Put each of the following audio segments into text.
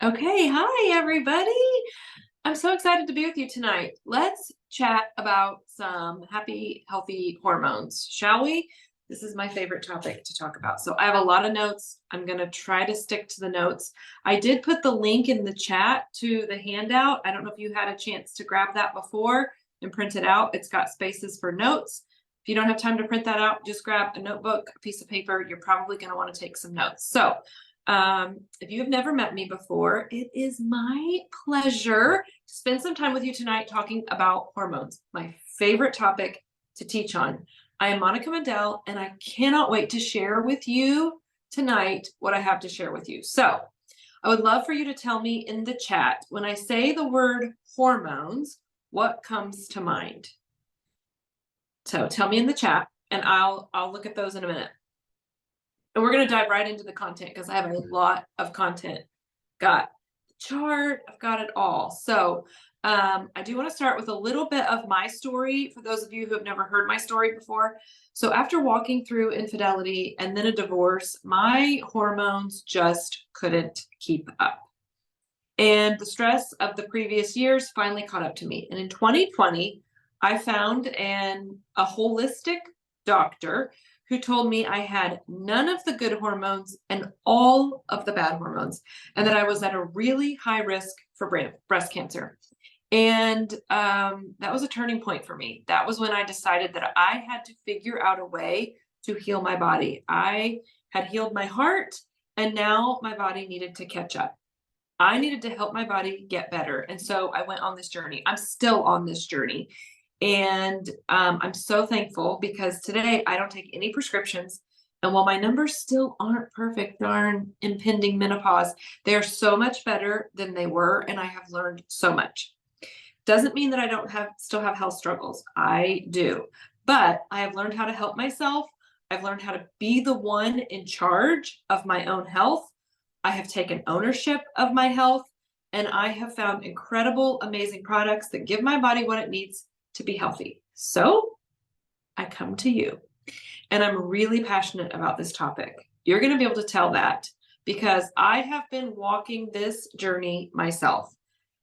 Okay, hi everybody. I'm so excited to be with you tonight. Let's chat about some happy, healthy hormones, shall we? This is my favorite topic to talk about. So I have a lot of notes. I'm going to try to stick to the notes. I did put the link in the chat to the handout. I don't know if you had a chance to grab that before and print it out. It's got spaces for notes. If you don't have time to print that out, just grab a notebook, a piece of paper. You're probably going to want to take some notes. So if you have never met me before, it is my pleasure to spend some time with you tonight talking about hormones, my favorite topic to teach on. I am Monica Mandel, and I cannot wait to share with you tonight what I have to share with you. So I would love for you to tell me in the chat, when I say the word hormones, what comes to mind? So tell me in the chat, and I'll look at those in a minute. And we're going to dive right into the content because I have a lot of content. Got the chart, I've got it all. So I do want to start with a little bit of my story for those of you who have never heard my story before. So after walking through infidelity and then a divorce, my hormones just couldn't keep up. And the stress of the previous years finally caught up to me. And in 2020, I found a holistic doctor who told me I had none of the good hormones and all of the bad hormones, and that I was at a really high risk for breast cancer. And that was a turning point for me. That was when I decided that I had to figure out a way to heal my body. I had healed my heart, and now my body needed to catch up. I needed to help my body get better. And so I went on this journey. I'm still on this journey. And I'm so thankful because today I don't take any prescriptions. And while my numbers still aren't perfect, darn impending menopause, they're so much better than they were. And I have learned so much. Doesn't mean that I don't still have health struggles. I do. But I have learned how to help myself. I've learned how to be the one in charge of my own health. I have taken ownership of my health, and I have found incredible, amazing products that give my body what it needs to be healthy. So I come to you, and I'm really passionate about this topic. You're going to be able to tell that because I have been walking this journey myself.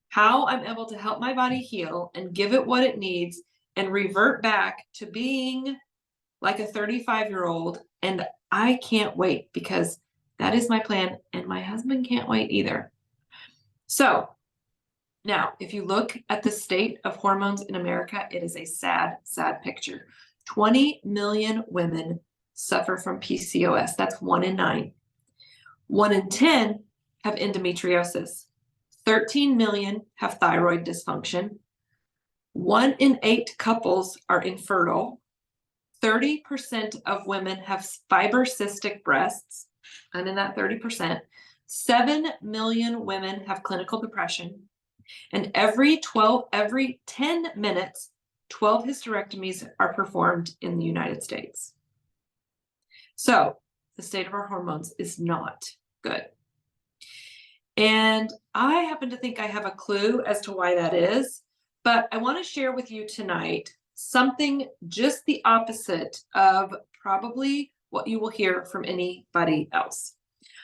How I'm able to help my body heal and give it what it needs and revert back to being like a 35-year-old. And I can't wait because that is my plan, and my husband can't wait either. So now, if you look at the state of hormones in America, it is a sad, sad picture. 20 million women suffer from PCOS. That's 1 in 9. 1 in 10 have endometriosis. 13 million have thyroid dysfunction. 1 in 8 couples are infertile. 30% of women have fibrocystic breasts. And in that 30%, 7 million women have clinical depression. And every 10 minutes, 12 hysterectomies are performed in the United States. So the state of our hormones is not good. And I happen to think I have a clue as to why that is, but I want to share with you tonight something just the opposite of probably what you will hear from anybody else.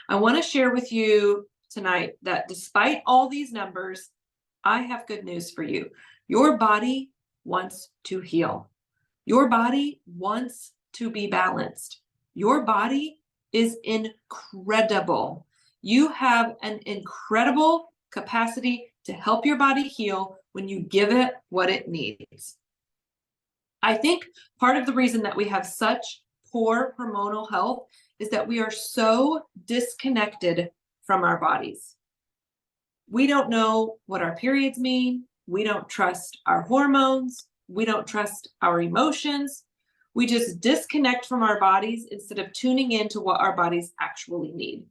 I want to share with you tonight that despite all these numbers, I have good news for you. Your body wants to heal. Your body wants to be balanced. Your body is incredible. You have an incredible capacity to help your body heal when you give it what it needs. I think part of the reason that we have such poor hormonal health is that we are so disconnected from our bodies. We don't know what our periods mean. We don't trust our hormones. We don't trust our emotions. We just disconnect from our bodies instead of tuning into what our bodies actually need.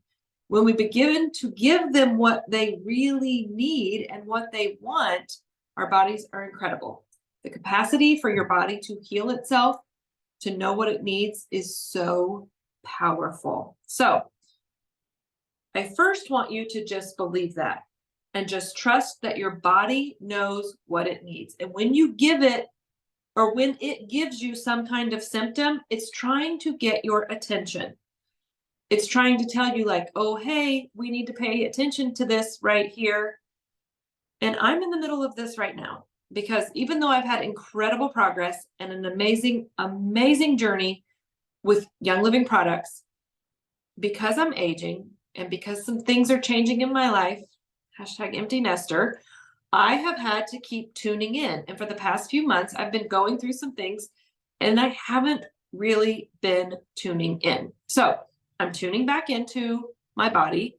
When we begin to give them what they really need and what they want, our bodies are incredible. The capacity for your body to heal itself, to know what it needs, is so powerful. So I first want you to just believe that and just trust that your body knows what it needs. And when you give it, or when it gives you some kind of symptom, it's trying to get your attention. It's trying to tell you like, oh, hey, we need to pay attention to this right here. And I'm in the middle of this right now because even though I've had incredible progress and an amazing, amazing journey with Young Living products, because I'm aging and because some things are changing in my life, #empty nester, I have had to keep tuning in. And for the past few months, I've been going through some things and I haven't really been tuning in. So I'm tuning back into my body.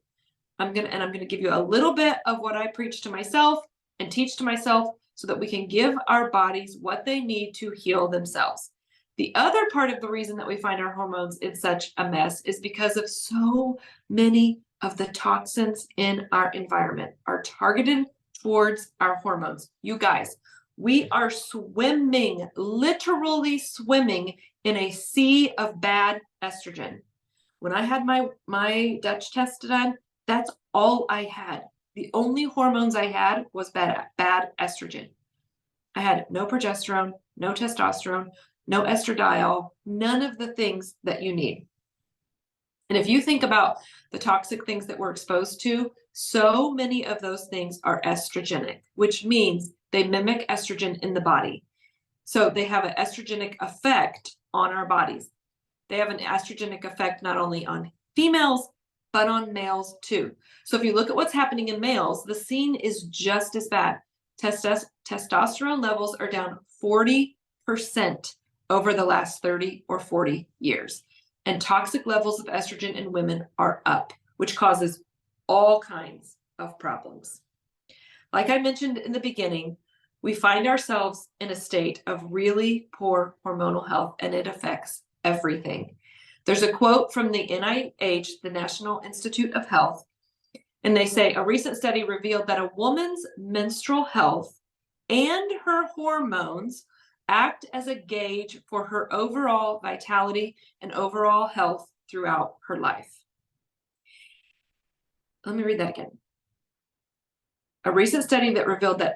I'm gonna give you a little bit of what I preach to myself and teach to myself so that we can give our bodies what they need to heal themselves. The other part of the reason that we find our hormones in such a mess is because of so many of the toxins in our environment are targeted towards our hormones. You guys, we are swimming, literally swimming in a sea of bad estrogen. When I had my Dutch test done, that's all I had. The only hormones I had was bad estrogen. I had no progesterone, no testosterone, no estradiol, none of the things that you need. And if you think about the toxic things that we're exposed to, so many of those things are estrogenic, which means they mimic estrogen in the body. So they have an estrogenic effect on our bodies. They have an estrogenic effect not only on females, but on males too. So if you look at what's happening in males, the scene is just as bad. Testosterone levels are down 40% over the last 30 or 40 years. And toxic levels of estrogen in women are up, which causes all kinds of problems. Like I mentioned in the beginning, we find ourselves in a state of really poor hormonal health, and it affects everything. There's a quote from the NIH, the National Institute of Health, and they say a recent study revealed that a woman's menstrual health and her hormones act as a gauge for her overall vitality and overall health throughout her life. Let me read that again. A recent study that revealed that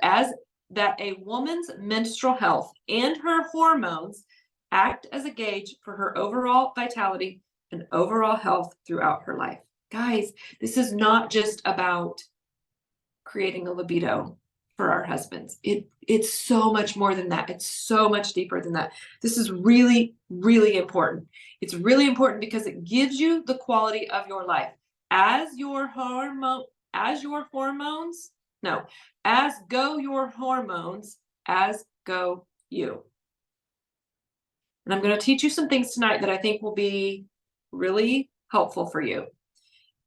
a woman's menstrual health and her hormones act as a gauge for her overall vitality and overall health throughout her life. Guys, this is not just about creating a libido for our husbands. It's so much more than that. It's so much deeper than that. This is really, really important. It's really important because it gives you the quality of your life. As go your hormones, as go you. And I'm going to teach you some things tonight that I think will be really helpful for you.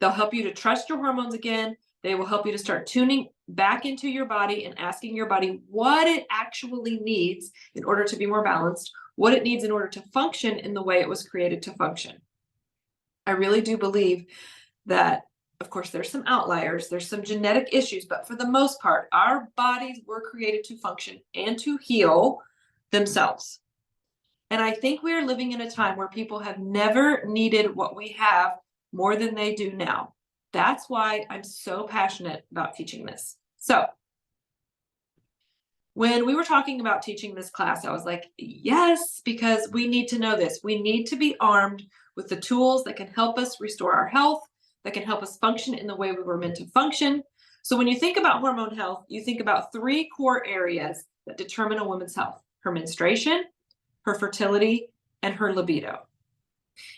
They'll help you to trust your hormones again. They will help you to start tuning back into your body and asking your body what it actually needs in order to be more balanced, what it needs in order to function in the way it was created to function. I really do believe that, of course, there's some outliers, there's some genetic issues, but for the most part, our bodies were created to function and to heal themselves. And I think we are living in a time where people have never needed what we have more than they do now. That's why I'm so passionate about teaching this. So when we were talking about teaching this class, I was like, yes, because we need to know this. We need to be armed with the tools that can help us restore our health, that can help us function in the way we were meant to function. So when you think about hormone health, you think about 3 core areas that determine a woman's health: her menstruation, her fertility, and her libido.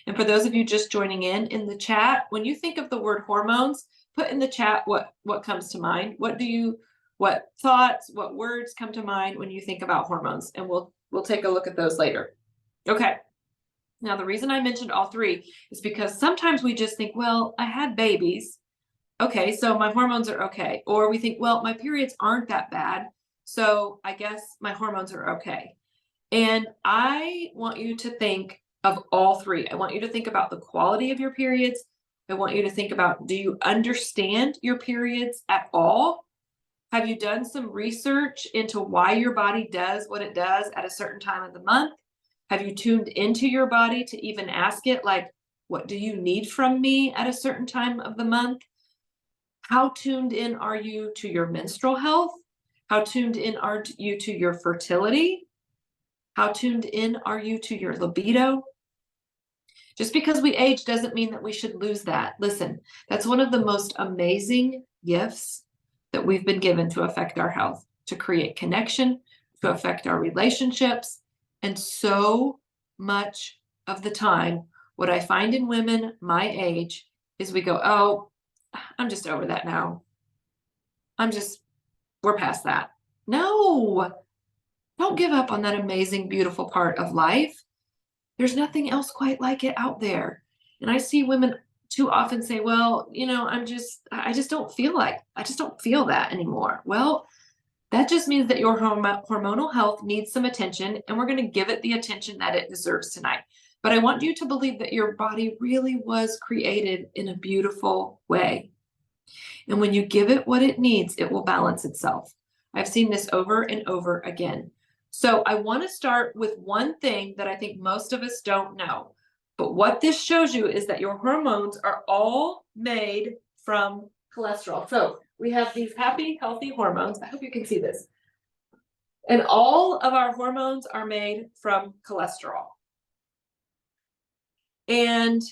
And for those of you just joining in the chat, when you think of the word hormones, put in the chat what comes to mind. What thoughts, what words come to mind when you think about hormones? And we'll take a look at those later. Okay. Now, the reason I mentioned all 3 is because sometimes we just think, well, I had babies. Okay, so my hormones are okay. Or we think, well, my periods aren't that bad, so I guess my hormones are okay. And I want you to think of all 3. I want you to think about the quality of your periods. I want you to think about, do you understand your periods at all? Have you done some research into why your body does what it does at a certain time of the month? Have you tuned into your body to even ask it, like, what do you need from me at a certain time of the month? How tuned in are you to your menstrual health? How tuned in are you to your fertility? How tuned in are you to your libido? Just because we age doesn't mean that we should lose that. Listen, that's one of the most amazing gifts that we've been given to affect our health, to create connection, to affect our relationships. And so much of the time, what I find in women my age is we go, oh, I'm just over that now. We're past that. No, don't give up on that amazing, beautiful part of life. There's nothing else quite like it out there. And I see women too often say, well, I just don't feel that anymore. Well, that just means that your hormonal health needs some attention, and we're going to give it the attention that it deserves tonight. But I want you to believe that your body really was created in a beautiful way. And when you give it what it needs, it will balance itself. I've seen this over and over again. So I want to start with one thing that I think most of us don't know. But what this shows you is that your hormones are all made from cholesterol. So we have these happy, healthy hormones. I hope you can see this. And all of our hormones are made from cholesterol. And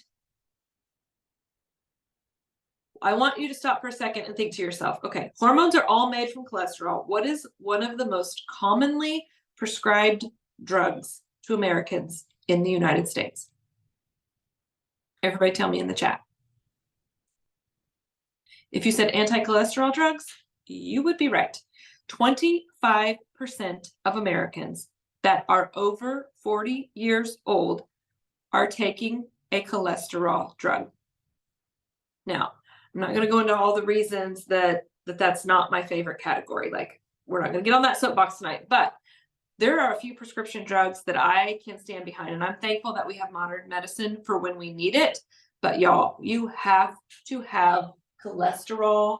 I want you to stop for a second and think to yourself, okay, hormones are all made from cholesterol. What is one of the most commonly prescribed drugs to Americans in the United States? Everybody tell me in the chat. If you said anti-cholesterol drugs, you would be right. 25% of Americans that are over 40 years old are taking a cholesterol drug. Now, I'm not going to go into all the reasons that's not my favorite category. Like, we're not going to get on that soapbox tonight, but there are a few prescription drugs that I can stand behind, and I'm thankful that we have modern medicine for when we need it. But y'all, you have to have cholesterol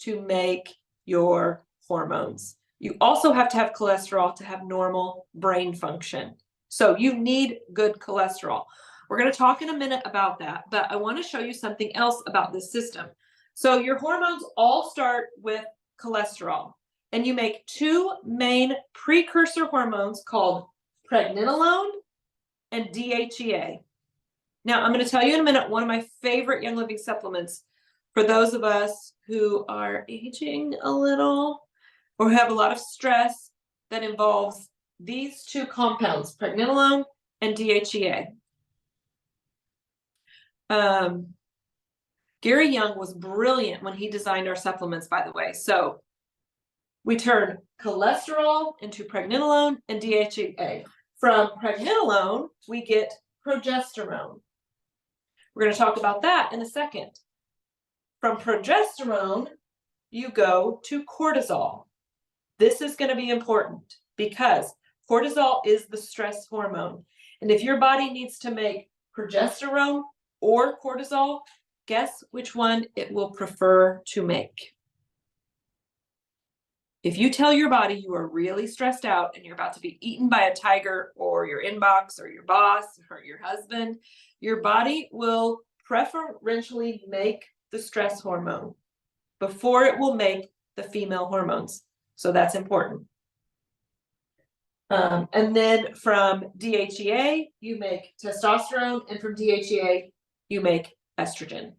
to make your hormones. You also have to have cholesterol to have normal brain function. So you need good cholesterol. We're going to talk in a minute about that, but I want to show you something else about this system. So your hormones all start with cholesterol, and you make two main precursor hormones called pregnenolone and DHEA. Now, I'm going to tell you in a minute one of my favorite Young Living supplements for those of us who are aging a little or have a lot of stress that involves these two compounds, pregnenolone and DHEA. Gary Young was brilliant when he designed our supplements, by the way. So we turn cholesterol into pregnenolone and DHEA. From pregnenolone, we get progesterone. We're going to talk about that in a second. From progesterone, you go to cortisol. This is going to be important because cortisol is the stress hormone. And if your body needs to make progesterone or cortisol, guess which one it will prefer to make. If you tell your body you are really stressed out and you're about to be eaten by a tiger or your inbox or your boss or your husband, your body will preferentially make the stress hormone before it will make the female hormones. So that's important. And then from DHEA, you make testosterone, and from DHEA, you make estrogen.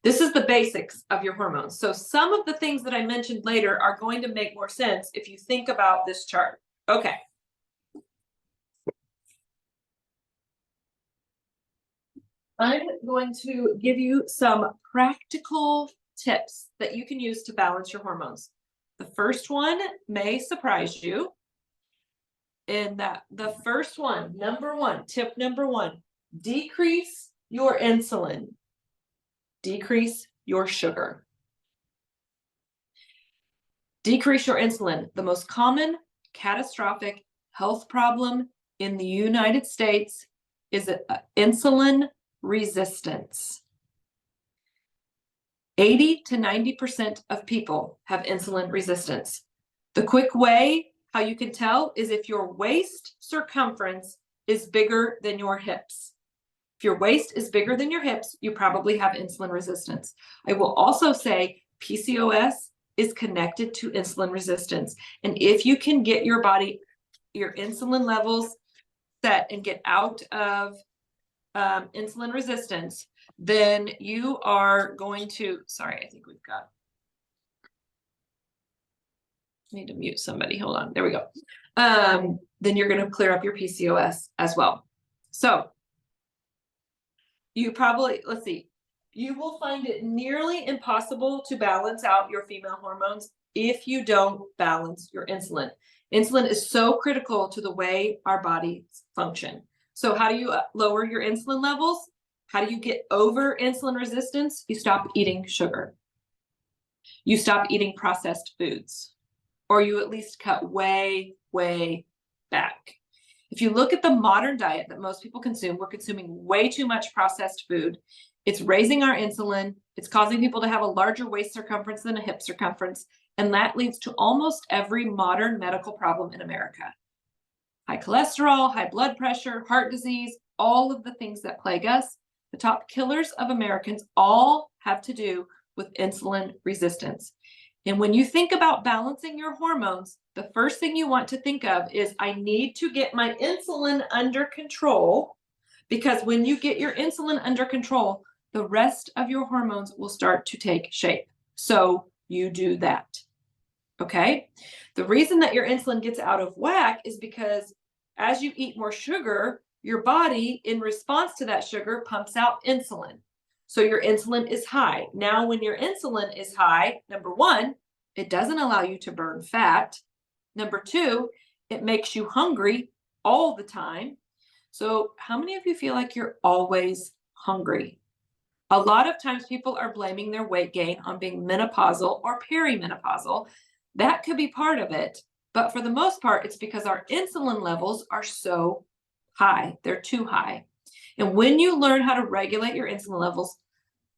This is the basics of your hormones. So some of the things that I mentioned later are going to make more sense if you think about this chart. Okay. I'm going to give you some practical tips that you can use to balance your hormones. The first one may surprise you in that the first one, tip number one, decrease your insulin. Decrease your sugar. Decrease your insulin. The most common catastrophic health problem in the United States is insulin resistance. 80 to 90% of people have insulin resistance. The quick way how you can tell is if your waist circumference is bigger than your hips. If your waist is bigger than your hips, you probably have insulin resistance. I will also say PCOS is connected to insulin resistance. And if you can get your body, your insulin levels set and get out of insulin resistance, then you are going to, sorry, I think we've got, need to mute somebody. Hold on. There we go. Then you're going to clear up your PCOS as well. So you probably, let's see, you will find it nearly impossible to balance out your female hormones if you don't balance your insulin. Insulin is so critical to the way our bodies function. So how do you lower your insulin levels? How do you get over insulin resistance? You stop eating sugar. You stop eating processed foods, or you at least cut way, way back. If you look at the modern diet that most people consume, we're consuming way too much processed food. It's raising our insulin. It's causing people to have a larger waist circumference than a hip circumference. And that leads to almost every modern medical problem in America. High cholesterol, high blood pressure, heart disease, all of the things that plague us. The top killers of Americans all have to do with insulin resistance. And when you think about balancing your hormones, the first thing you want to think of is, I need to get my insulin under control, because when you get your insulin under control, the rest of your hormones will start to take shape. So you do that. Okay? The reason that your insulin gets out of whack is because as you eat more sugar, your body, in response to that sugar, pumps out insulin. So your insulin is high. Now, when your insulin is high, number one, it doesn't allow you to burn fat. Number two, it makes you hungry all the time. So how many of you feel like you're always hungry? A lot of times people are blaming their weight gain on being menopausal or perimenopausal. That could be part of it, but for the most part, it's because our insulin levels are so high. They're too high. And when you learn how to regulate your insulin levels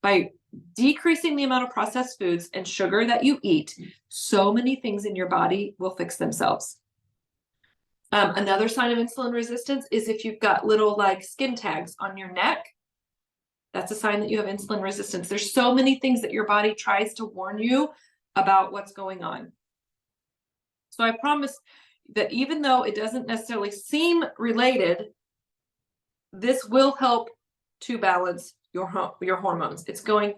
by decreasing the amount of processed foods and sugar that you eat, so many things in your body will fix themselves. Another sign of insulin resistance is if you've got little like skin tags on your neck. That's a sign that you have insulin resistance. There's so many things that your body tries to warn you about what's going on. So I promise that even though it doesn't necessarily seem related, this will help to balance your hormones. It's going,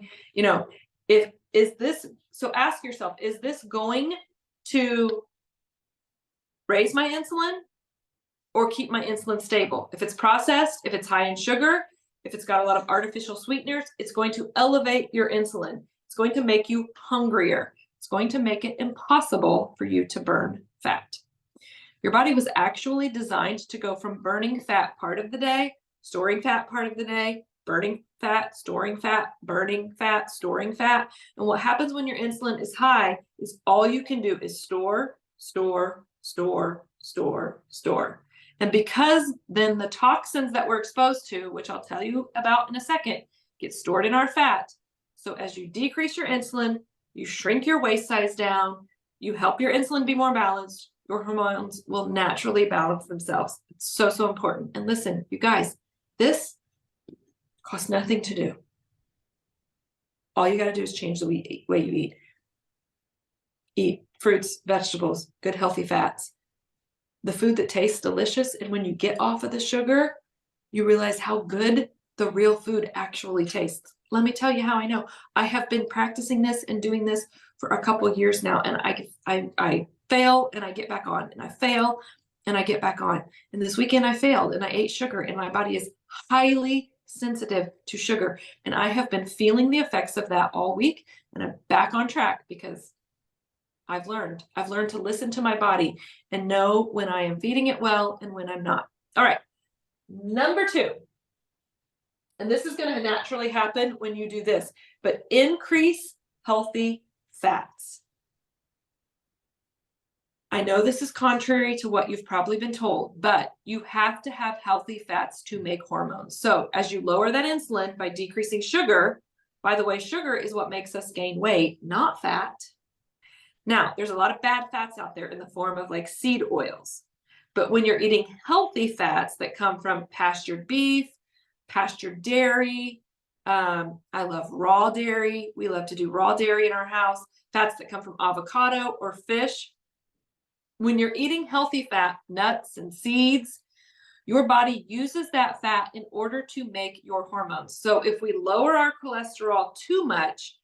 so ask yourself, is this going to raise my insulin or keep my insulin stable? If it's processed, if it's high in sugar, if it's got a lot of artificial sweeteners, it's going to elevate your insulin. It's going to make you hungrier. It's going to make it impossible for you to burn fat. Your body was actually designed to go from burning fat part of the day, storing fat part of the day, burning fat, storing fat, burning fat, storing fat. And what happens when your insulin is high is all you can do is store, store, store, store, store. And because then the toxins that we're exposed to, which I'll tell you about in a second, get stored in our fat. So as you decrease your insulin, you shrink your waist size down, you help your insulin be more balanced, your hormones will naturally balance themselves. It's so, so important. And listen, you guys, this costs nothing to do. All you got to do is change the way you eat. Eat fruits, vegetables, good healthy fats. The food that tastes delicious, and when you get off of the sugar, you realize how good the real food actually tastes. Let me tell you how I know. I have been practicing this and doing this for a couple of years now, and I fail and I get back on, and I fail and I get back on. And this weekend I failed and I ate sugar, and my body is highly sensitive to sugar. And I have been feeling the effects of that all week, and I'm back on track because I've learned to listen to my body and know when I am feeding it well and when I'm not. All right. Number 2, and this is going to naturally happen when you do this, but increase healthy fats. I know this is contrary to what you've probably been told, but you have to have healthy fats to make hormones. So as you lower that insulin by decreasing sugar, by the way, sugar is what makes us gain weight, not fat. Now, there's a lot of bad fats out there in the form of like seed oils. But when you're eating healthy fats that come from pastured beef, pastured dairy, I love raw dairy. We love to do raw dairy in our house. Fats that come from avocado or fish. When you're eating healthy fat, nuts and seeds, Your body uses that fat in order to make your hormones. So if we lower our cholesterol too much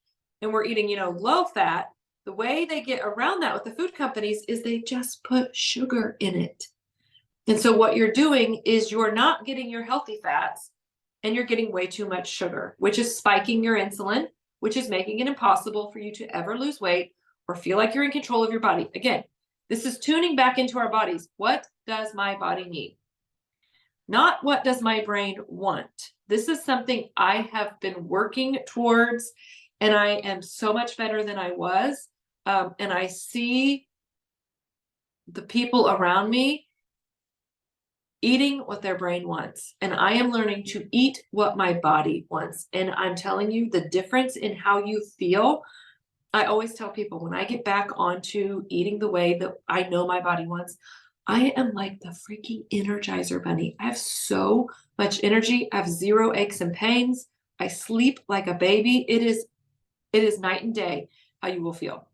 and we're eating, low fat, the way they get around that with the food companies is they just put sugar in it. And so what you're doing is you're not getting your healthy fats and you're getting way too much sugar, which is spiking your insulin, which is making it impossible for you to ever lose weight or feel like you're in control of your body. Again, this is tuning back into our bodies. What does my body need? Not what does my brain want. This is something I have been working towards, and I am so much better than I was. And I see the people around me eating what their brain wants. And I am learning to eat what my body wants. And I'm telling you, the difference in how you feel. I always tell people when I get back onto eating the way that I know my body wants, I am like the freaking Energizer bunny. I have so much energy. I have zero aches and pains. I sleep like a baby. It is night and day how you will feel.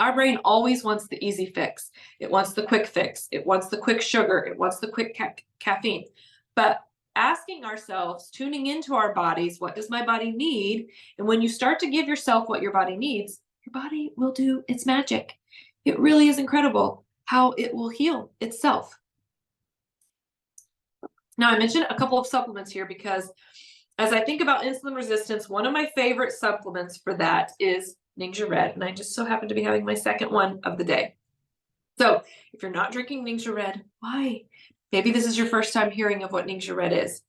Our brain always wants the easy fix. It wants the quick fix. It wants the quick sugar. It wants the quick caffeine. But asking ourselves, tuning into our bodies, what does my body need? And when you start to give yourself what your body needs, your body will do its magic. It really is incredible how it will heal itself. Now, I mentioned a couple of supplements here because as I think about insulin resistance, one of my favorite supplements for that is Ningxia Red, and I just so happen to be having my second one of the day. So if you're not drinking Ningxia Red, why? Maybe this is your first time hearing of what Ningxia Red is.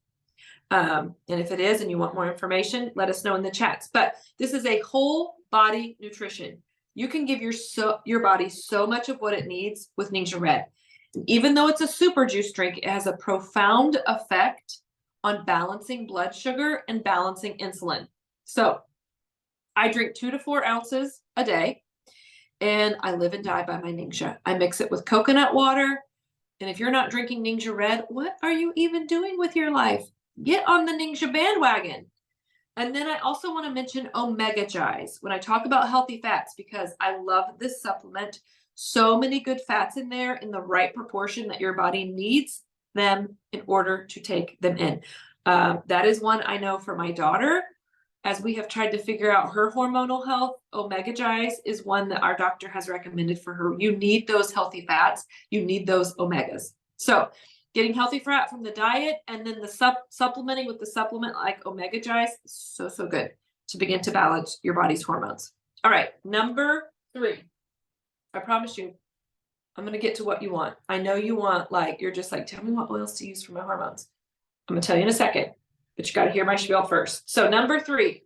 And if it is and you want more information, let us know in the chats. But this is a whole body nutrition. You can give your body so much of what it needs with Ningxia Red. And even though it's a super juice drink, it has a profound effect on balancing blood sugar and balancing insulin. So I drink 2 to 4 ounces a day, and I live and die by my Ningxia. I mix it with coconut water. And if you're not drinking Ningxia Red, what are you even doing with your life? Get on the Ningxia bandwagon. And then I also want to mention Omega Gize when I talk about healthy fats, because I love this supplement. So many good fats in there in the right proportion that your body needs them in order to take them in. That is one I know for my daughter. As we have tried to figure out her hormonal health, Omega Gize is one that our doctor has recommended for her. You need those healthy fats. You need those omegas. So getting healthy fat from the diet and then the supplementing with the supplement like Omega Gize is so, so good to begin to balance your body's hormones. All right, number 3. I promise you, I'm going to get to what you want. I know you want, you're just like, tell me what oils to use for my hormones. I'm going to tell you in a second. But you got to hear my spiel first. So number 3,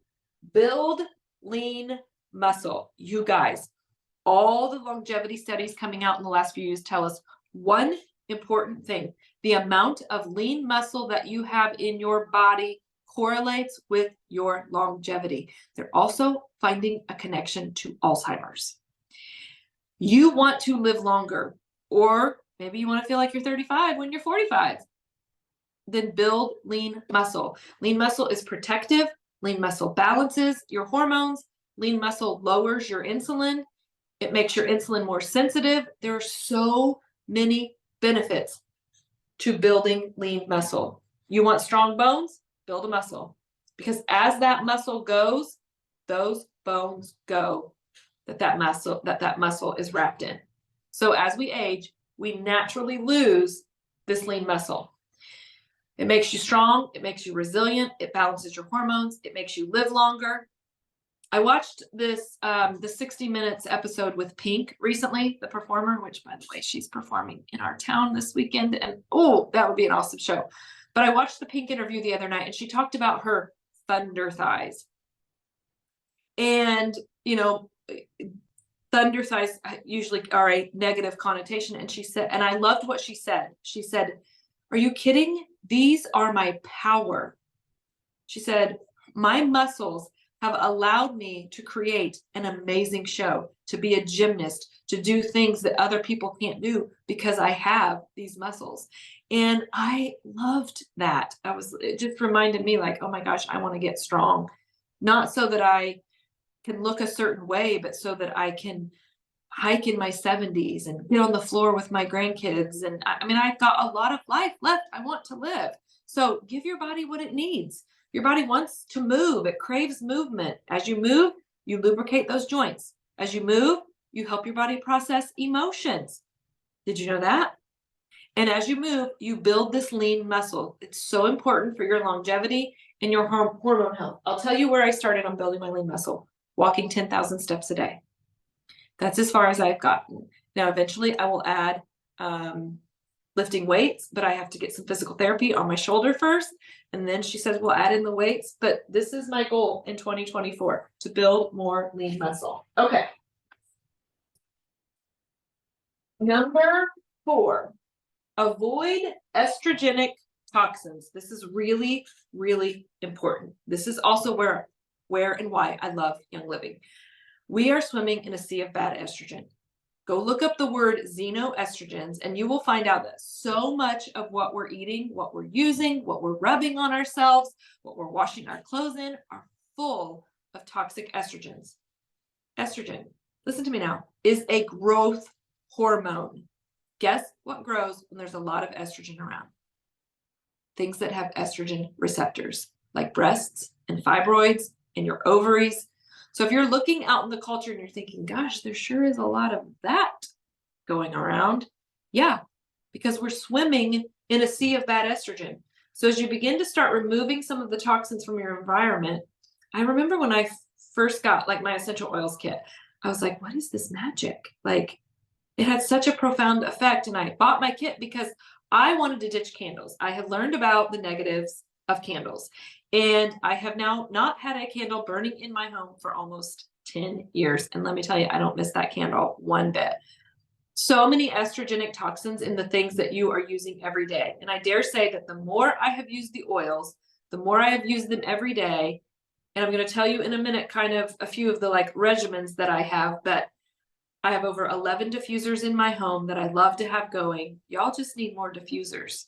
build lean muscle. You guys, all the longevity studies coming out in the last few years tell us one important thing. The amount of lean muscle that you have in your body correlates with your longevity. They're also finding a connection to Alzheimer's. You want to live longer, or maybe you want to feel like you're 35 when you're 45. Then build lean muscle. Lean muscle is protective. Lean muscle balances your hormones. Lean muscle lowers your insulin. It makes your insulin more sensitive. There are so many benefits to building lean muscle. You want strong bones? Build a muscle. Because as that muscle goes, those bones go that muscle is wrapped in. So as we age, we naturally lose this lean muscle. It makes you strong. It makes you resilient. It balances your hormones. It makes you live longer. I watched this, the 60 Minutes episode with Pink recently, the performer, which, by the way, she's performing in our town this weekend. And, oh, that would be an awesome show. But I watched the Pink interview the other night, and she talked about her thunder thighs. And, thunder thighs usually are a negative connotation. And she said, and I loved what she said. She said, "Are you kidding? These are my power." She said, "My muscles have allowed me to create an amazing show, to be a gymnast, to do things that other people can't do because I have these muscles." And I loved that. It just reminded me oh my gosh, I want to get strong. Not so that I can look a certain way, but so that I can hike in my 70s and get on the floor with my grandkids. And I mean, I've got a lot of life left. I want to live. So give your body what it needs. Your body wants to move. It craves movement. As you move, you lubricate those joints. As you move, you help your body process emotions. Did you know that? And as you move, you build this lean muscle. It's so important for your longevity and your hormone health. I'll tell you where I started on building my lean muscle, walking 10,000 steps a day. That's as far as I've gotten. Now, eventually I will add lifting weights, but I have to get some physical therapy on my shoulder first. And then she says, we'll add in the weights, but this is my goal in 2024, to build more lean muscle. Okay. Number 4, avoid estrogenic toxins. This is really, really important. This is also where and why I love Young Living. We are swimming in a sea of bad estrogen. Go look up the word xenoestrogens and you will find out that so much of what we're eating, what we're using, what we're rubbing on ourselves, what we're washing our clothes in are full of toxic estrogens. Estrogen, listen to me now, is a growth hormone. Guess what grows when there's a lot of estrogen around? Things that have estrogen receptors, like breasts and fibroids and your ovaries. So if you're looking out in the culture and you're thinking, gosh, there sure is a lot of that going around. Yeah, because we're swimming in a sea of bad estrogen. So as you begin to start removing some of the toxins from your environment, I remember when I first got like my essential oils kit, I was like, what is this magic? Like, it had such a profound effect. And I bought my kit because I wanted to ditch candles. I had learned about the negatives of candles. And I have now not had a candle burning in my home for almost 10 years. And let me tell you, I don't miss that candle one bit. So many estrogenic toxins in the things that you are using every day. And I dare say that the more I have used the oils, the more I have used them every day. And I'm going to tell you in a minute kind of a few of the like regimens that I have, but I have over 11 diffusers in my home that I love to have going. Y'all just need more diffusers.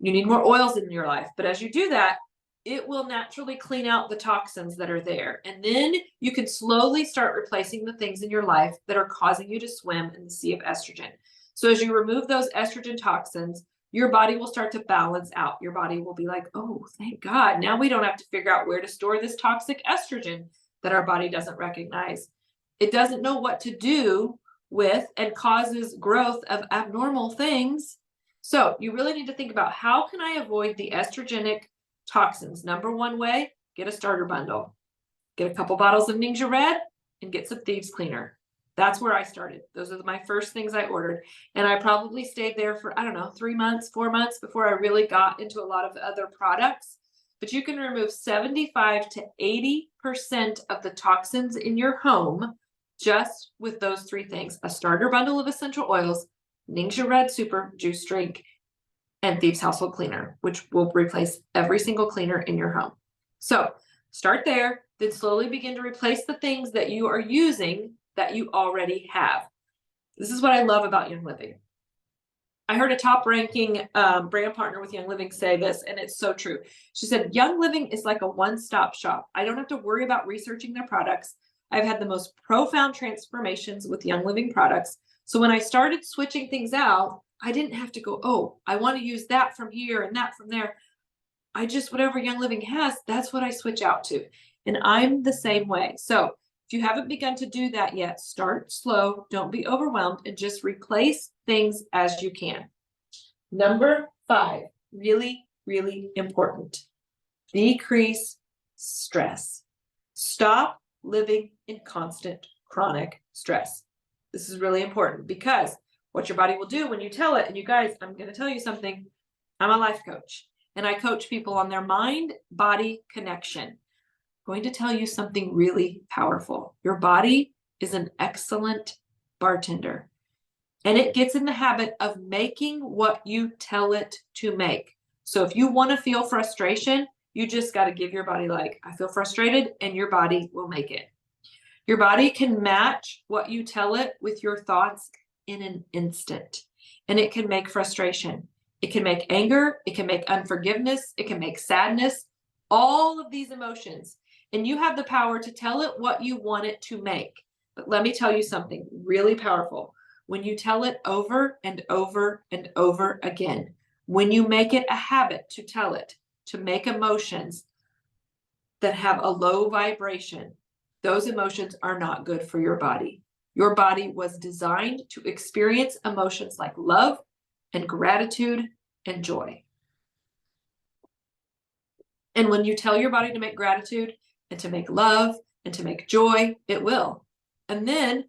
You need more oils in your life. But as you do that, it will naturally clean out the toxins that are there. And then you can slowly start replacing the things in your life that are causing you to swim in the sea of estrogen. So as you remove those estrogen toxins, your body will start to balance out. Your body will be like, oh, thank God. Now we don't have to figure out where to store this toxic estrogen that our body doesn't recognize. It doesn't know what to do with and causes growth of abnormal things. So you really need to think about, how can I avoid the estrogenic toxins? Number one way, get a starter bundle. Get a couple bottles of Ningxia Red and get some Thieves Cleaner. That's where I started. Those are my first things I ordered. And I probably stayed there for, I don't know, 3 months, 4 months before I really got into a lot of the other products. But you can remove 75 to 80% of the toxins in your home just with those 3 things: a starter bundle of essential oils, Ningxia Red Super Juice Drink, and Thieves Household Cleaner, which will replace every single cleaner in your home. So start there, then slowly begin to replace the things that you are using that you already have. This is what I love about Young Living. I heard a top ranking brand partner with Young Living say this, and it's so true. She said, Young Living is like a one-stop shop. I don't have to worry about researching their products. I've had the most profound transformations with Young Living products. So when I started switching things out, I didn't have to go, oh, I want to use that from here and that from there. I just, whatever Young Living has, that's what I switch out to. And I'm the same way. So if you haven't begun to do that yet, start slow. Don't be overwhelmed and just replace things as you can. Number 5, really, really important. Decrease stress. Stop living in constant chronic stress. This is really important because what your body will do when you tell it, and you guys, I'm going to tell you something. I'm a life coach and I coach people on their mind-body connection. I'm going to tell you something really powerful. Your body is an excellent bartender, and it gets in the habit of making what you tell it to make. So if you want to feel frustration, you just got to give your body like, I feel frustrated, and your body will make it. Your body can match what you tell it with your thoughts in an instant, and it can make frustration. It can make anger. It can make unforgiveness. It can make sadness, all of these emotions. And you have the power to tell it what you want it to make. But let me tell you something really powerful. When you tell it over and over and over again, when you make it a habit to tell it, to make emotions that have a low vibration, those emotions are not good for your body. Your body was designed to experience emotions like love and gratitude and joy. And when you tell your body to make gratitude and to make love and to make joy, it will. And then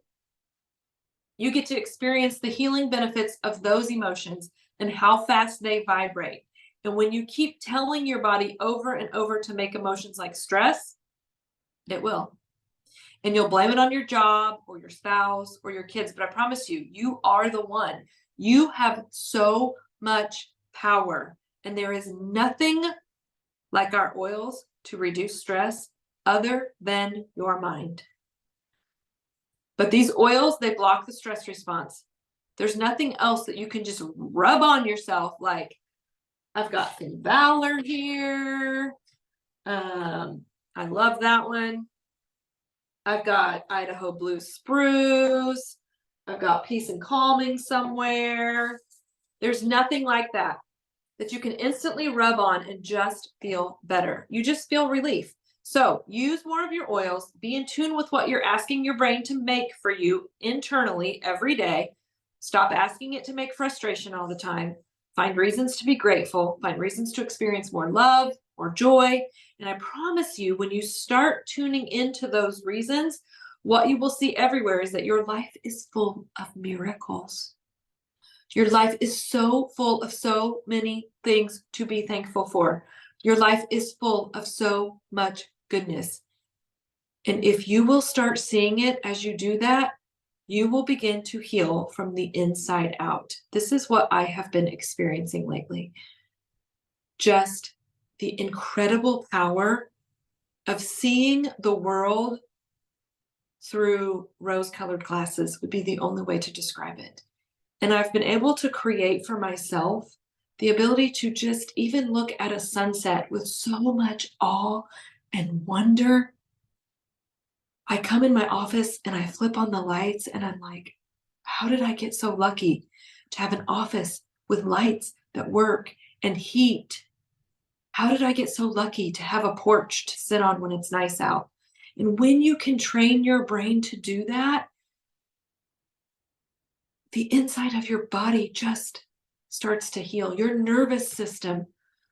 you get to experience the healing benefits of those emotions and how fast they vibrate. And when you keep telling your body over and over to make emotions like stress, it will. And you'll blame it on your job or your spouse or your kids. But I promise you, you are the one. You have so much power. And there is nothing like our oils to reduce stress other than your mind. But these oils, they block the stress response. There's nothing else that you can just rub on yourself. Like, I've got Finn Balor here. I love that one. I've got Idaho Blue Spruce. I've got Peace and Calming somewhere. There's nothing like that you can instantly rub on and just feel better. You just feel relief. So use more of your oils. Be in tune with what you're asking your brain to make for you internally every day. Stop asking it to make frustration all the time. Find reasons to be grateful. Find reasons to experience more love, more joy. And I promise you, when you start tuning into those reasons, what you will see everywhere is that your life is full of miracles. Your life is so full of so many things to be thankful for. Your life is full of so much goodness. And if you will start seeing it as you do that, you will begin to heal from the inside out. This is what I have been experiencing lately. Just the incredible power of seeing the world through rose-colored glasses would be the only way to describe it. And I've been able to create for myself the ability to just even look at a sunset with so much awe and wonder. I come in my office and I flip on the lights and I'm like, how did I get so lucky to have an office with lights that work and heat? How did I get so lucky to have a porch to sit on when it's nice out? And when you can train your brain to do that, the inside of your body just starts to heal. Your nervous system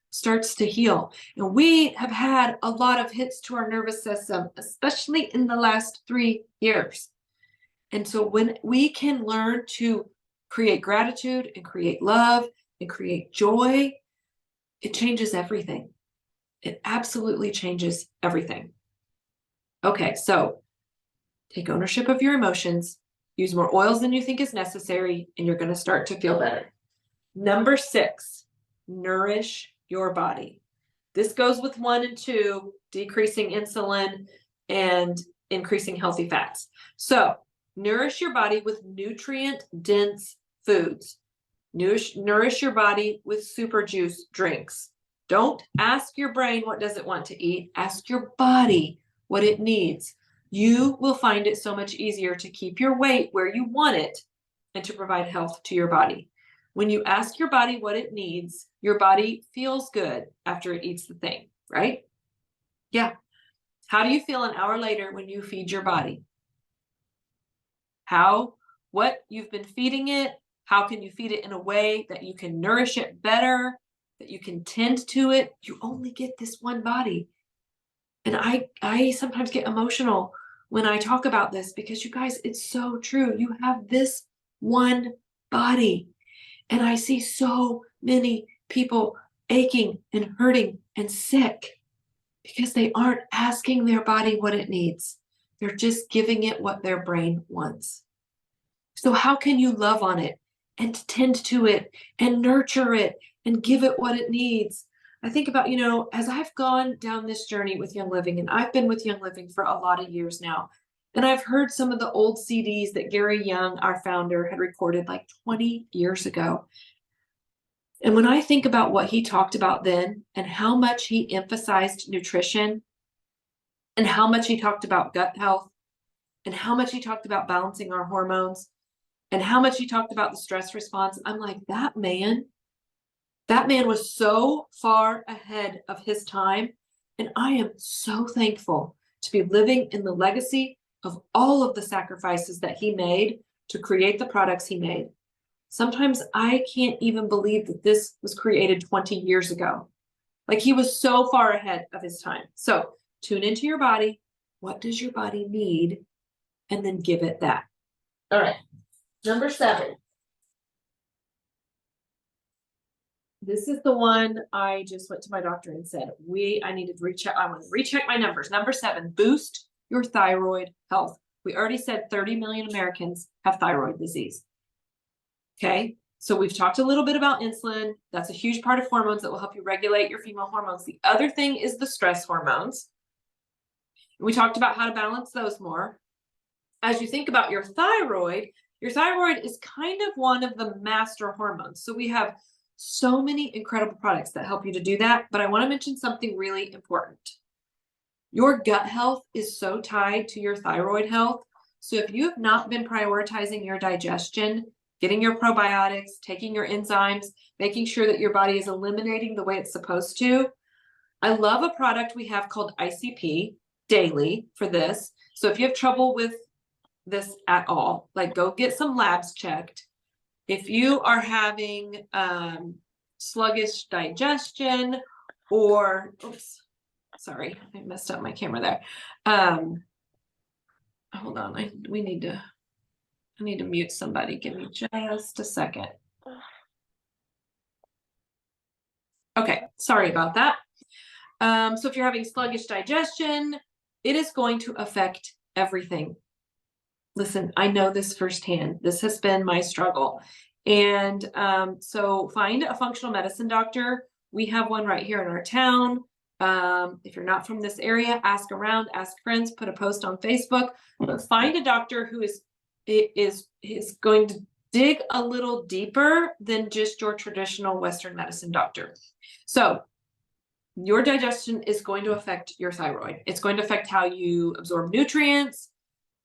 starts to heal. And we have had a lot of hits to our nervous system, especially in the last 3 years. And so when we can learn to create gratitude and create love and create joy, it changes everything. It absolutely changes everything. Okay, so take ownership of your emotions. Use more oils than you think is necessary, and you're going to start to feel better. Number 6, nourish your body. This goes with 1 and 2, decreasing insulin and increasing healthy fats. So nourish your body with nutrient-dense foods. Nourish your body with super juice drinks. Don't ask your brain what does it want to eat. Ask your body what it needs. You will find it so much easier to keep your weight where you want it and to provide health to your body. When you ask your body what it needs, your body feels good after it eats the thing, right? Yeah. How do you feel an hour later when you feed your body? What you've been feeding it, how can you feed it in a way that you can nourish it better, that you can tend to it? You only get this one body. And I sometimes get emotional when I talk about this because you guys, it's so true. You have this one body. And I see so many people aching and hurting and sick because they aren't asking their body what it needs. They're just giving it what their brain wants. So how can you love on it and tend to it and nurture it and give it what it needs? I think about, as I've gone down this journey with Young Living, and I've been with Young Living for a lot of years now, and I've heard some of the old CDs that Gary Young, our founder, had recorded like 20 years ago. And when I think about what he talked about then and how much he emphasized nutrition and how much he talked about gut health and how much he talked about balancing our hormones and how much he talked about the stress response. I'm like, that man was so far ahead of his time. And I am so thankful to be living in the legacy of all of the sacrifices that he made to create the products he made. Sometimes I can't even believe that this was created 20 years ago. Like, he was so far ahead of his time. So tune into your body. What does your body need? And then give it that. All right. Number 7. This is the one I just went to my doctor and said, I needed to recheck. I want to recheck my numbers. Number 7, boost your thyroid health. We already said 30 million Americans have thyroid disease. Okay. So we've talked a little bit about insulin. That's a huge part of hormones that will help you regulate your female hormones. The other thing is the stress hormones. We talked about how to balance those more. As you think about your thyroid is kind of one of the master hormones. So we have so many incredible products that help you to do that. But I want to mention something really important. Your gut health is so tied to your thyroid health. So if you have not been prioritizing your digestion, getting your probiotics, taking your enzymes, making sure that your body is eliminating the way it's supposed to, I love a product we have called ICP Daily for this. So if you have trouble with this at all, like, go get some labs checked. If you are having sluggish digestion, or oops, sorry, I messed up my camera there. Hold on, I need to mute somebody. Give me just a second. Okay, sorry about that. So if you're having sluggish digestion, it is going to affect everything. Listen, I know this firsthand. This has been my struggle. And so find a functional medicine doctor. We have one right here in our town. If you're not from this area, ask around, ask friends, put a post on Facebook, but find a doctor who is going to dig a little deeper than just your traditional Western medicine doctor. So your digestion is going to affect your thyroid. It's going to affect how you absorb nutrients.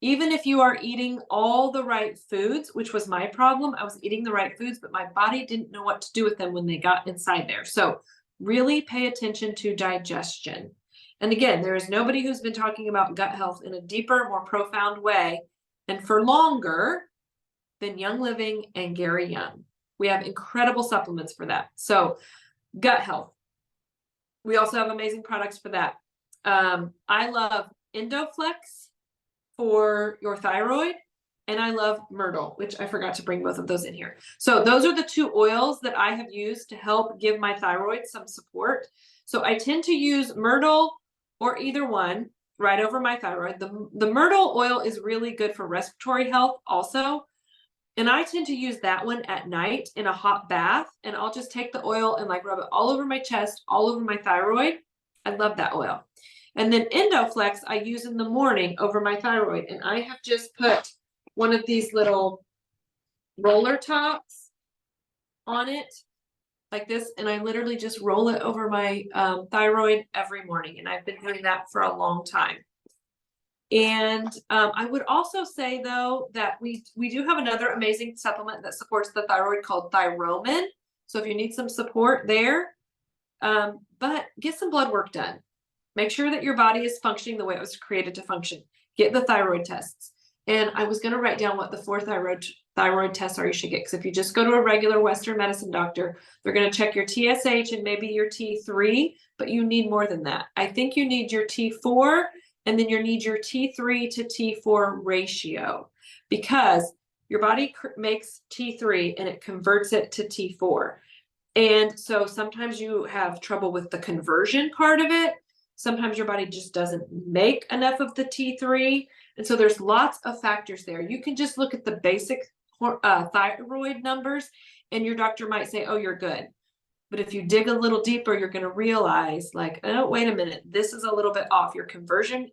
Even if you are eating all the right foods, which was my problem, I was eating the right foods, but my body didn't know what to do with them when they got inside there. So really pay attention to digestion. And again, there is nobody who's been talking about gut health in a deeper, more profound way and for longer than Young Living and Gary Young. We have incredible supplements for that. So gut health. We also have amazing products for that. I love Endoflex for your thyroid, and I love Myrtle, which I forgot to bring both of those in here. So those are the 2 oils that I have used to help give my thyroid some support. So I tend to use Myrtle or either one right over my thyroid. The Myrtle oil is really good for respiratory health also. And I tend to use that one at night in a hot bath, and I'll just take the oil and like rub it all over my chest, all over my thyroid. I love that oil. And then Endoflex I use in the morning over my thyroid. And I have just put one of these little roller tops on it like this. And I literally just roll it over my thyroid every morning. And I've been doing that for a long time. And I would also say, though, that we do have another amazing supplement that supports the thyroid called Thyromin. So if you need some support there, but get some blood work done. Make sure that your body is functioning the way it was created to function. Get the thyroid tests. And I was going to write down what the 4 thyroid tests are you should get. Because if you just go to a regular Western medicine doctor, they're going to check your TSH and maybe your T3, but you need more than that. I think you need your T4, and then you need your T3 to T4 ratio, because your body makes T3 and it converts it to T4. And so sometimes you have trouble with the conversion part of it. Sometimes your body just doesn't make enough of the T3. And so there's lots of factors there. You can just look at the basic thyroid numbers and your doctor might say, oh, you're good. But if you dig a little deeper, you're going to realize, like, oh, wait a minute, this is a little bit off. Your conversion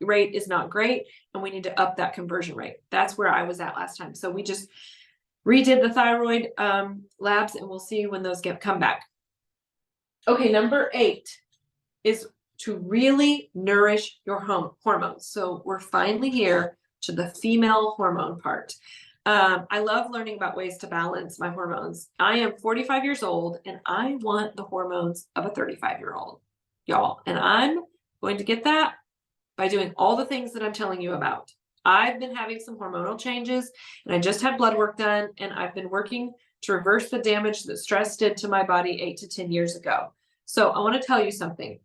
rate is not great, and we need to up that conversion rate. That's where I was at last time. So we just redid the thyroid labs, and we'll see when those come back. Okay, number 8 is to really nourish your hormones. So we're finally here to the female hormone part. I love learning about ways to balance my hormones. I am 45 years old and I want the hormones of a 35-year-old, y'all. And I'm going to get that by doing all the things that I'm telling you about. I've been having some hormonal changes and I just had blood work done, and I've been working to reverse the damage that stress did to my body 8 to 10 years ago. So I want to tell you something.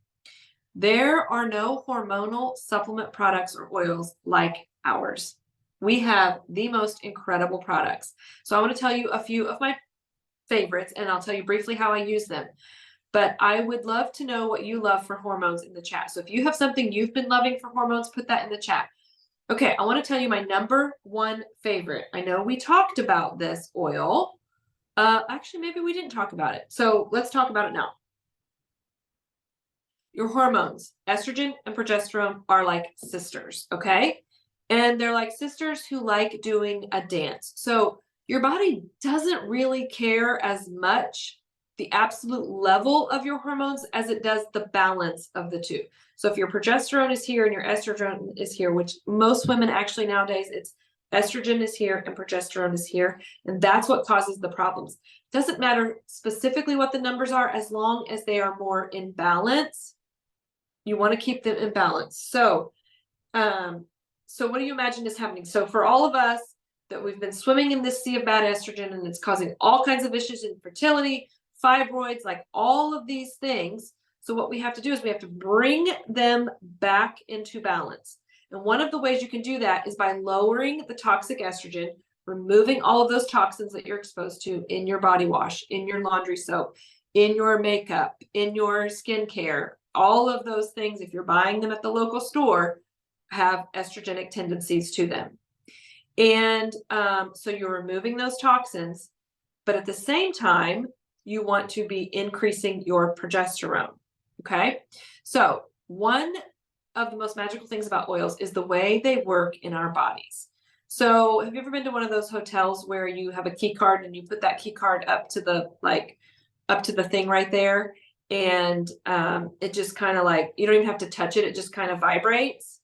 There are no hormonal supplement products or oils like ours. We have the most incredible products. So I want to tell you a few of my favorites, and I'll tell you briefly how I use them. But I would love to know what you love for hormones in the chat. So if you have something you've been loving for hormones, put that in the chat. Okay, I want to tell you my number one favorite. I know we talked about this oil. Actually, maybe we didn't talk about it. So let's talk about it now. Your hormones, estrogen and progesterone, are like sisters, okay? And they're like sisters who like doing a dance. So your body doesn't really care as much the absolute level of your hormones as it does the balance of the two. So if your progesterone is here and your estrogen is here, which most women actually nowadays, it's estrogen is here and progesterone is here, and that's what causes the problems. Doesn't matter specifically what the numbers are, as long as they are more in balance. You want to keep them in balance. So what do you imagine is happening? So for all of us that we've been swimming in this sea of bad estrogen, and it's causing all kinds of issues, infertility, fibroids, like all of these things. So what we have to do is we have to bring them back into balance. And one of the ways you can do that is by lowering the toxic estrogen, removing all of those toxins that you're exposed to in your body wash, in your laundry soap, in your makeup, in your skincare. All of those things, if you're buying them at the local store, have estrogenic tendencies to them. And so you're removing those toxins, but at the same time, you want to be increasing your progesterone. Okay. So one of the most magical things about oils is the way they work in our bodies. So have you ever been to one of those hotels where you have a key card and you put that key card up to the thing right there, and it just kind of like, you don't even have to touch it, it just kind of vibrates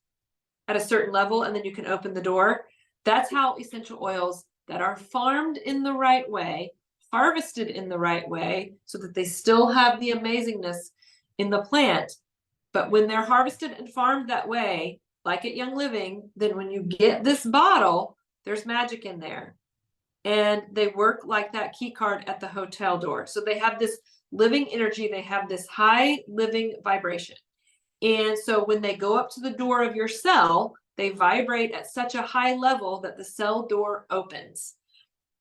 at a certain level, and then you can open the door? That's how essential oils that are farmed in the right way, harvested in the right way, so that they still have the amazingness in the plant. But when they're harvested and farmed that way, like at Young Living, then when you get this bottle, there's magic in there. And they work like that key card at the hotel door. So they have this living energy, they have this high living vibration. And so when they go up to the door of your cell, they vibrate at such a high level that the cell door opens.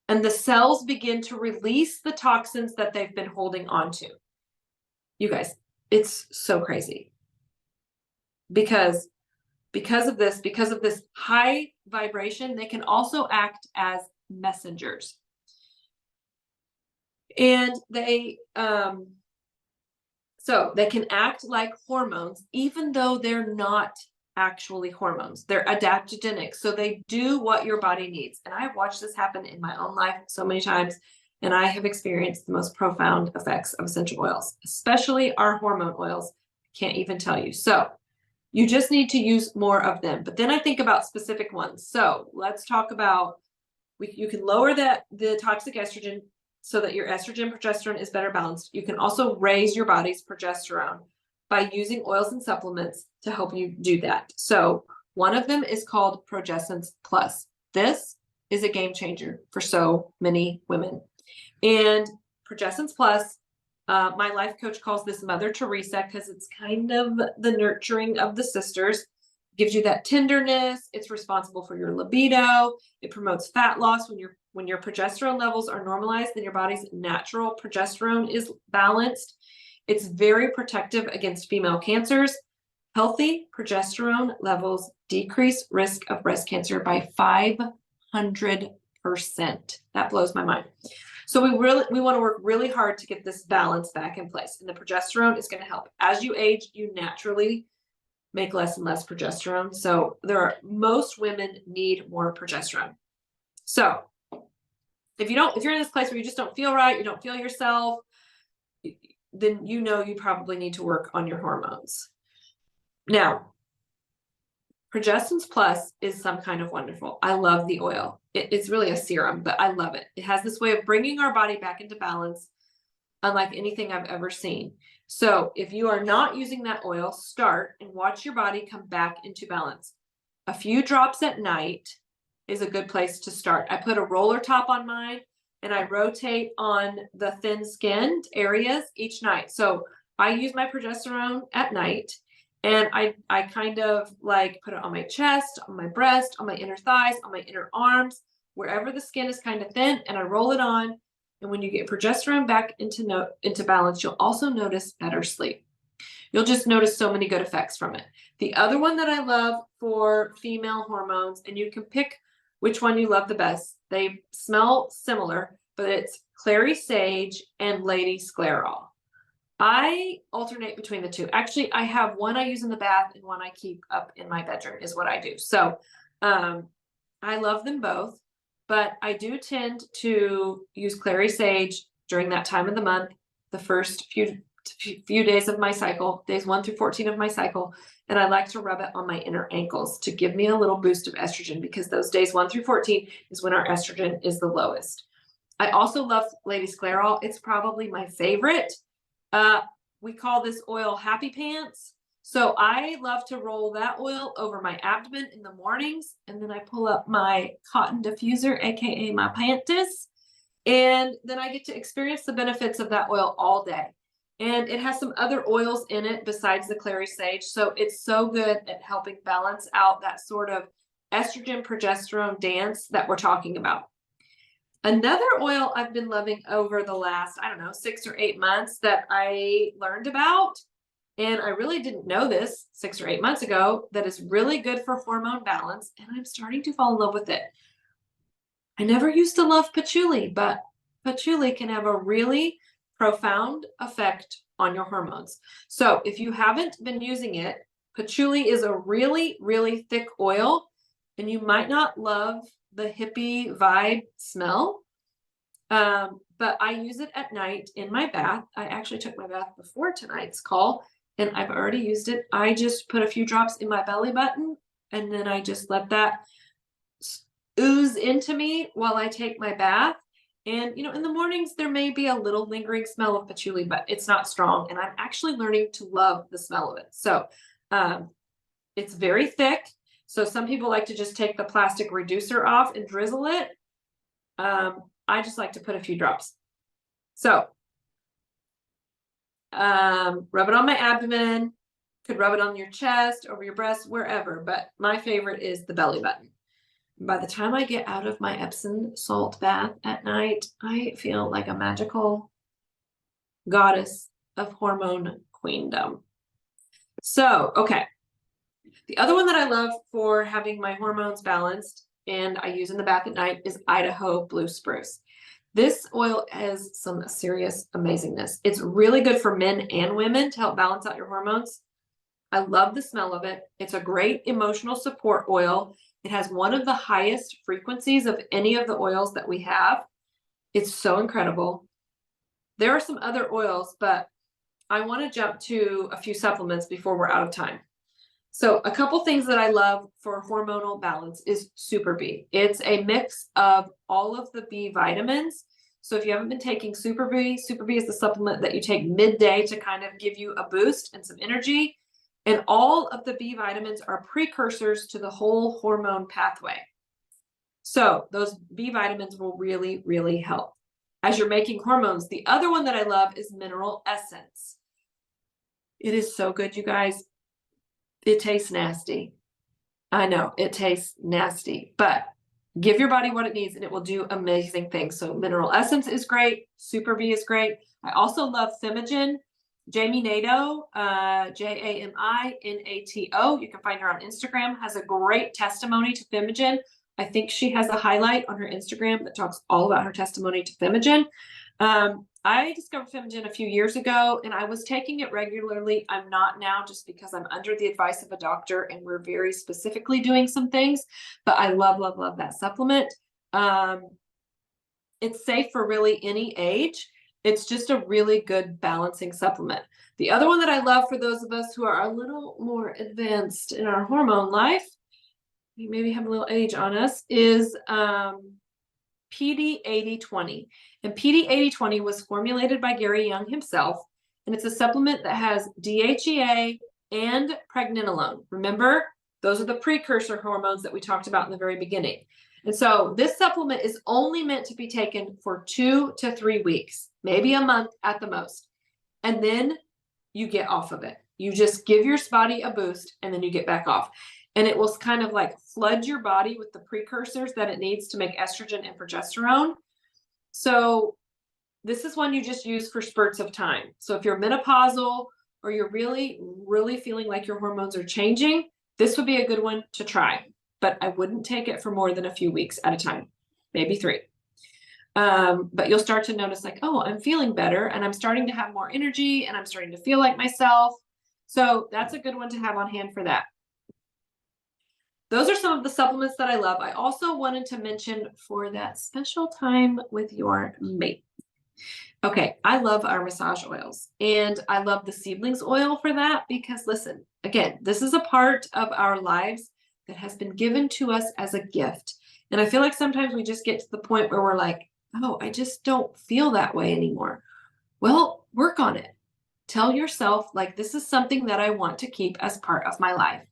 And the cells begin to release the toxins that they've been holding onto. You guys, it's so crazy. Because of this high vibration, they can also act as messengers. And they can act like hormones, even though they're not actually hormones. They're adaptogenic. So they do what your body needs. And I've watched this happen in my own life so many times, and I have experienced the most profound effects of essential oils, especially our hormone oils. Can't even tell you. So you just need to use more of them. But then I think about specific ones. So let's talk about, you can lower the toxic estrogen so that your estrogen progesterone is better balanced. You can also raise your body's progesterone by using oils and supplements to help you do that. So one of them is called Progessence Plus. This is a game changer for so many women. And Progessence Plus, my life coach calls this Mother Teresa, because it's kind of the nurturing of the sisters. Gives you that tenderness. It's responsible for your libido. It promotes fat loss. When your progesterone levels are normalized, then your body's natural progesterone is balanced. It's very protective against female cancers. Healthy progesterone levels decrease risk of breast cancer by 500%. That blows my mind. So we want to work really hard to get this balance back in place. And the progesterone is going to help. As you age, you naturally make less and less progesterone. So most women need more progesterone. So if you're in this place where you just don't feel right, you don't feel yourself, then you probably need to work on your hormones. Now, Progestins Plus is some kind of wonderful. I love the oil. It's really a serum, but I love it. It has this way of bringing our body back into balance, unlike anything I've ever seen. So if you are not using that oil, start and watch your body come back into balance. A few drops at night is a good place to start. I put a roller top on mine and I rotate on the thin skinned areas each night. So I use my progesterone at night, and I kind of like put it on my chest, on my breast, on my inner thighs, on my inner arms, wherever the skin is kind of thin, and I roll it on. And when you get progesterone back into balance, you'll also notice better sleep. You'll just notice so many good effects from it. The other one that I love for female hormones, and you can pick which one you love the best. They smell similar, but it's clary sage and lady scleral. I alternate between the two. Actually, I have one I use in the bath and one I keep up in my bedroom is what I do. So I love them both, but I do tend to use clary sage during that time of the month, the first few days of my cycle, days 1 through 14 of my cycle. And I like to rub it on my inner ankles to give me a little boost of estrogen, because those days 1 through 14 is when our estrogen is the lowest. I also love lady scleral. It's probably my favorite. We call this oil happy pants. So I love to roll that oil over my abdomen in the mornings, and then I pull up my cotton diffuser, aka my panties, and then I get to experience the benefits of that oil all day. And it has some other oils in it besides the clary sage, so it's so good at helping balance out that sort of estrogen progesterone dance that we're talking about. Another oil I've been loving over the last, 6 or 8 months that I learned about, and I really didn't know this 6 or 8 months ago, that is really good for hormone balance, and I'm starting to fall in love with it. I never used to love patchouli, but patchouli can have a really profound effect on your hormones. So if you haven't been using it, patchouli is a really, really thick oil, and you might not love the hippie vibe smell, but I use it at night in my bath. I actually took my bath before tonight's call, and I've already used it. I just put a few drops in my belly button, and then I just let that ooze into me while I take my bath. And, in the mornings, there may be a little lingering smell of patchouli, but it's not strong. And I'm actually learning to love the smell of it. So it's very thick. So some people like to just take the plastic reducer off and drizzle it. I just like to put a few drops. So rub it on my abdomen, could rub it on your chest, over your breast, wherever. But my favorite is the belly button. By the time I get out of my Epsom salt bath at night, I feel like a magical goddess of hormone queendom. So, okay. The other one that I love for having my hormones balanced and I use in the bath at night is Idaho Blue Spruce. This oil has some serious amazingness. It's really good for men and women to help balance out your hormones. I love the smell of it. It's a great emotional support oil. It has one of the highest frequencies of any of the oils that we have. It's so incredible. There are some other oils, but I want to jump to a few supplements before we're out of time. So a couple things that I love for hormonal balance is Super B. It's a mix of all of the B vitamins. So if you haven't been taking Super B is the supplement that you take midday to kind of give you a boost and some energy. And all of the B vitamins are precursors to the whole hormone pathway. So those B vitamins will really, really help as you're making hormones. The other one that I love is Mineral Essence. It is so good, you guys. It tastes nasty. I know it tastes nasty, but give your body what it needs and it will do amazing things. So Mineral Essence is great. Super B is great. I also love Thymagin. Jamie Nato, Jaminato. You can find her on Instagram, has a great testimony to Thymagin. I think she has a highlight on her Instagram that talks all about her testimony to Thymagin. I discovered Thymagin a few years ago and I was taking it regularly. I'm not now, just because I'm under the advice of a doctor and we're very specifically doing some things, but I love, love, love that supplement. It's safe for really any age. It's just a really good balancing supplement. The other one that I love for those of us who are a little more advanced in our hormone life, we maybe have a little age on us, is PD 8020. And PD 8020 was formulated by Gary Young himself, and it's a supplement that has DHEA and pregnenolone. Remember, those are the precursor hormones that we talked about in the very beginning. And so this supplement is only meant to be taken for 2 to 3 weeks, maybe a month at the most. And then you get off of it. You just give your body a boost and then you get back off. And it will kind of like flood your body with the precursors that it needs to make estrogen and progesterone. So this is one you just use for spurts of time. So if you're menopausal or you're really, really feeling like your hormones are changing, this would be a good one to try. But I wouldn't take it for more than a few weeks at a time, maybe 3. But you'll start to notice like, oh, I'm feeling better and I'm starting to have more energy and I'm starting to feel like myself. So that's a good one to have on hand for that. Those are some of the supplements that I love. I also wanted to mention for that special time with your mate. Okay, I love our massage oils, and I love the seedlings oil for that because listen, again, this is a part of our lives that has been given to us as a gift. And I feel like sometimes we just get to the point where we're like, oh, I just don't feel that way anymore. Well, work on it. Tell yourself, like, this is something that I want to keep as part of my life.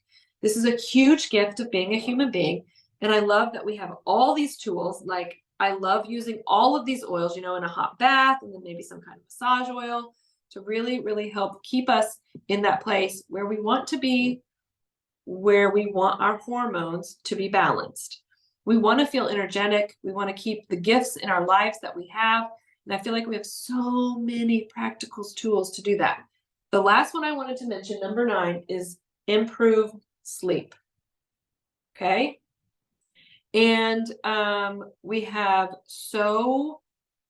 This is a huge gift of being a human being. And I love that we have all these tools. Like, I love using all of these oils, in a hot bath and then maybe some kind of massage oil to really, really help keep us in that place where we want to be, where we want our hormones to be balanced. We want to feel energetic. We want to keep the gifts in our lives that we have. And I feel like we have so many practical tools to do that. The last one I wanted to mention, number 9, is improve sleep. Okay. And we have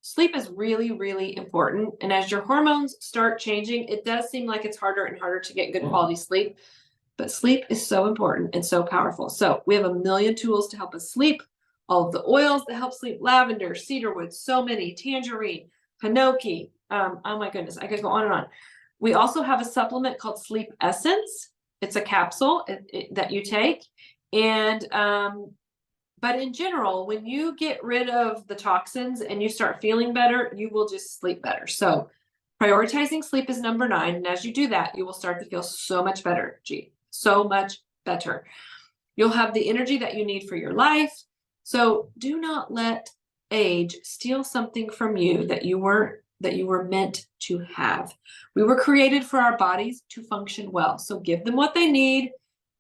sleep is really, really important. And as your hormones start changing, it does seem like it's harder and harder to get good quality sleep. But sleep is so important and so powerful. So we have a million tools to help us sleep. All of the oils that help sleep: lavender, cedarwood, so many, tangerine, hinoki. Oh my goodness, I could go on and on. We also have a supplement called Sleep Essence. It's a capsule that you take. And but in general, when you get rid of the toxins and you start feeling better, you will just sleep better. So prioritizing sleep is number 9. And as you do that, you will start to feel so much better, so much better. You'll have the energy that you need for your life. So do not let age steal something from you that you were meant to have. We were created for our bodies to function well. So give them what they need.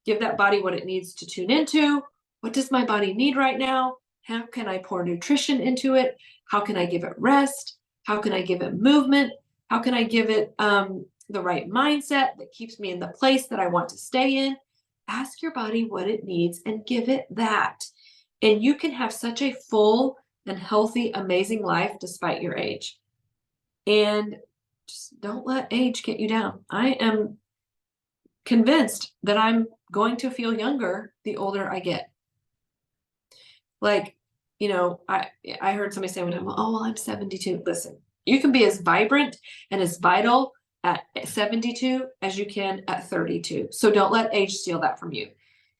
Give that body what it needs to tune into. What does my body need right now? How can I pour nutrition into it? How can I give it rest? How can I give it movement? How can I give it the right mindset that keeps me in the place that I want to stay in? Ask your body what it needs and give it that. And you can have such a full and healthy, amazing life despite your age. And just don't let age get you down. I am convinced that I'm going to feel younger the older I get. Like, I heard somebody say one time, oh, well, I'm 72. Listen, you can be as vibrant and as vital at 72 as you can at 32. So don't let age steal that from you.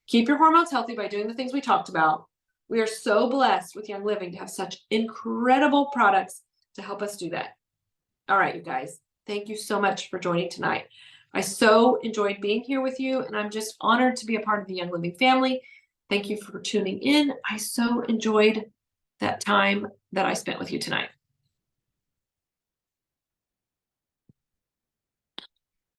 Keep your hormones healthy by doing the things we talked about. We are so blessed with Young Living to have such incredible products to help us do that. All right, you guys, thank you so much for joining tonight. I so enjoyed being here with you, and I'm just honored to be a part of the Young Living family. Thank you for tuning in. I so enjoyed that time that I spent with you tonight.